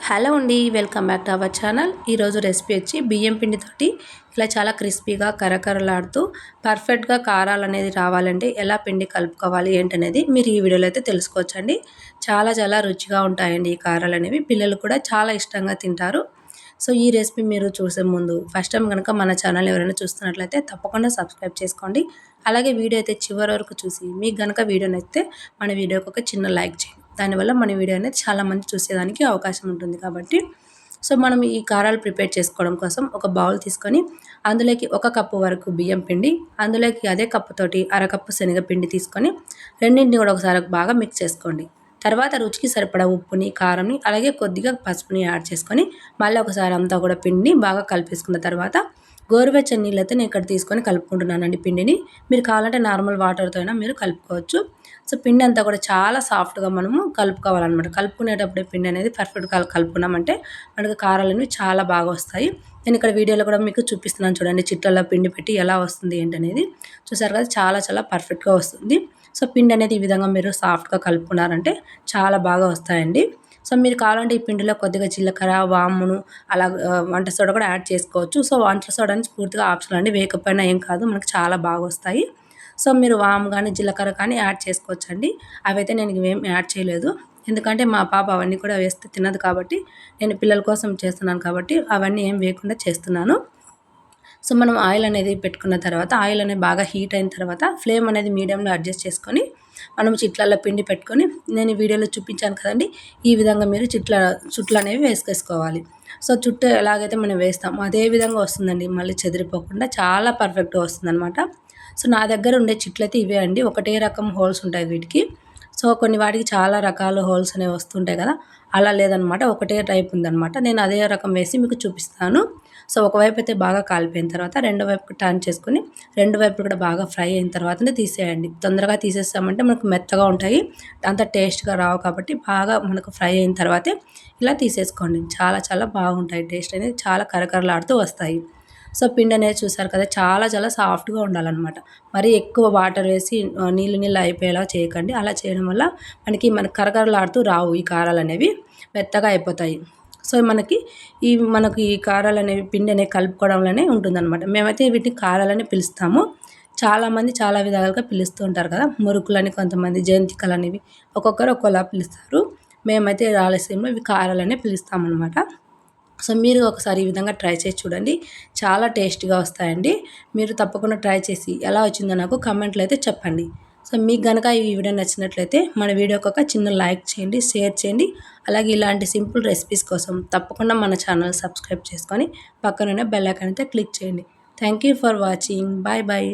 Hello అండి, welcome back to our channel. ఈరోజు recipe వచ్చి బియ్యం పిండితోటి ఇలా చాలా క్రిస్పీగా కరకరలాడుతూ పర్ఫెక్ట్గా కారాలు అనేది రావాలంటే ఎలా పిండి కలుపుకోవాలి ఏంటనేది మీరు ఈ వీడియోలో అయితే తెలుసుకోవచ్చండి. చాలా చాలా రుచిగా ఉంటాయండి ఈ కారాలు అనేవి. పిల్లలు కూడా చాలా ఇష్టంగా తింటారు. సో ఈ రెసిపీ మీరు చూసే ముందు ఫస్ట్ టైం కనుక మన ఛానల్ ఎవరైనా చూస్తున్నట్లయితే తప్పకుండా సబ్స్క్రైబ్ చేసుకోండి. అలాగే వీడియో అయితే చివరి వరకు చూసి మీకు కనుక వీడియో నచ్చితే మన వీడియోకి ఒక చిన్న లైక్ చేయండి. దానివల్ల మన వీడియో అనేది చాలామంది చూసేదానికి అవకాశం ఉంటుంది కాబట్టి. సో మనం ఈ కారాలు ప్రిపేర్ చేసుకోవడం కోసం ఒక బౌల్ తీసుకొని అందులోకి 1 కప్పు వరకు బియ్యం పిండి, అందులోకి అదే కప్పుతోటి అరకప్పు శనగపిండి తీసుకొని రెండింటిని కూడా ఒకసారి బాగా మిక్స్ చేసుకోండి. తర్వాత రుచికి సరిపడా ఉప్పుని, కారంని, అలాగే కొద్దిగా పసుపుని యాడ్ చేసుకొని మళ్ళీ ఒకసారి అంతా కూడా పిండిని బాగా కలిపేసుకున్న తర్వాత గోరువెచ్చని నీళ్ళైతే నేను ఇక్కడ తీసుకొని కలుపుకుంటున్నానండి పిండిని. మీరు కావాలంటే నార్మల్ వాటర్తో అయినా మీరు కలుపుకోవచ్చు. సో పిండి అంతా కూడా చాలా సాఫ్ట్గా మనము కలుపుకోవాలన్నమాట. కలుపుకునేటప్పుడే పిండి అనేది పర్ఫెక్ట్గా కలుపుకున్నామంటే మనకు కారాలు అనేవి చాలా బాగా వస్తాయి. నేను ఇక్కడ వీడియోలో కూడా మీకు చూపిస్తున్నాను చూడండి, చిట్లలో పిండి పెట్టి ఎలా వస్తుంది ఏంటనేది. చూసారు కదా, చాలా చాలా పర్ఫెక్ట్గా వస్తుంది. సో పిండి అనేది ఈ విధంగా మీరు సాఫ్ట్గా కలుపుకున్నారంటే చాలా బాగా వస్తాయండి. సో మీరు కావాలంటే ఈ పిండిలో కొద్దిగా జీలకర్ర, వామును, అలా వంట సోడా కూడా యాడ్ చేసుకోవచ్చు. సో వంట సోడా అనేది పూర్తిగా ఆప్షనల్ అండి, వేయకపోయినా ఏం కాదు, మనకు చాలా బాగా వస్తాయి. సో మీరు వాము కానీ జీలకర్ర కానీ యాడ్ చేసుకోవచ్చండి. అవైతే నేను ఇవేం యాడ్ చేయలేదు, ఎందుకంటే మా పాప అవన్నీ కూడా వేస్తే తినదు కాబట్టి నేను పిల్లల కోసం చేస్తున్నాను కాబట్టి అవన్నీ ఏం వేయకుండా చేస్తున్నాను. సో మనం ఆయిల్ అనేది పెట్టుకున్న తర్వాత ఆయిల్ అనేది బాగా హీట్ అయిన తర్వాత ఫ్లేమ్ అనేది మీడియంలో అడ్జస్ట్ చేసుకొని మనం చిట్లలో పిండి పెట్టుకొని నేను ఈ వీడియోలో చూపించాను కదండి, ఈ విధంగా మీరు చుట్లు అనేవి వేసుకోవాలి. సో చుట్టూ ఎలాగైతే మనం వేస్తామో అదే విధంగా వస్తుందండి, మళ్ళీ చెదిరిపోకుండా చాలా పర్ఫెక్ట్గా వస్తుందన్నమాట. సో నా దగ్గర ఉండే చిట్లు అయితే ఇవే అండి. ఒకటే రకం హోల్స్ ఉంటాయి వీటికి. సో కొన్ని వాటికి చాలా రకాల హోల్స్ అనేవి వస్తుంటాయి కదా, అలా లేదనమాట, ఒకటే టైప్ ఉందనమాట. నేను అదే రకం వేసి మీకు చూపిస్తాను. సో ఒకవైపు అయితే బాగా కాలిపోయిన తర్వాత రెండో వైపుకి టర్న్ చేసుకొని రెండు వైపులు కూడా బాగా ఫ్రై అయిన తర్వాతనే తీసేయండి. తొందరగా తీసేస్తామంటే మనకు మెత్తగా ఉంటాయి, అంత టేస్ట్గా రావు కాబట్టి బాగా మనకు ఫ్రై అయిన తర్వాతే ఇలా తీసేసుకోండి. చాలా చాలా బాగుంటాయి, టేస్ట్ అనేది చాలా కరకరలాడుతూ వస్తాయి. సో పిండి అనేది చూసారు కదా, చాలా చాలా సాఫ్ట్గా ఉండాలన్నమాట. మరి ఎక్కువ వాటర్ వేసి నీళ్ళు నీళ్ళు అయిపోయేలా చేయకండి. అలా చేయడం వల్ల మన కరకరలాడుతూ రావు ఈ కారాలు అనేవి, మెత్తగా అయిపోతాయి. సో మనకి ఈ కారాలు అనేవి పిండి అనేవి కలుపుకోవడంలోనే ఉంటుందన్నమాట. మేమైతే వీటిని కారాలని పిలుస్తాము. చాలామంది చాలా విధాలుగా పిలుస్తూ ఉంటారు కదా, మురుకులని, కొంతమంది జంతికలు అనేవి ఒక్కొక్కరు ఒక్కోలా పిలుస్తారు. మేమైతే రాయలసీమలో ఇవి కారాలనే పిలుస్తామన్నమాట. సో మీరు ఒకసారి ఈ విధంగా ట్రై చేసి చూడండి, చాలా టేస్ట్గా వస్తాయండి. మీరు తప్పకుండా ట్రై చేసి ఎలా వచ్చిందో నాకు కామెంట్లో అయితే చెప్పండి. సో మీకు కనుక ఈ వీడియో నచ్చినట్లయితే మన వీడియోకి ఒక చిన్న లైక్ చేయండి, షేర్ చేయండి. అలాగే ఇలాంటి సింపుల్ రెసిపీస్ కోసం తప్పకుండా మన ఛానల్ సబ్స్క్రైబ్ చేసుకొని పక్కనున్న బెల్ ఐకాన్ అయితే క్లిక్ చేయండి. Thank you for watching. Bye bye.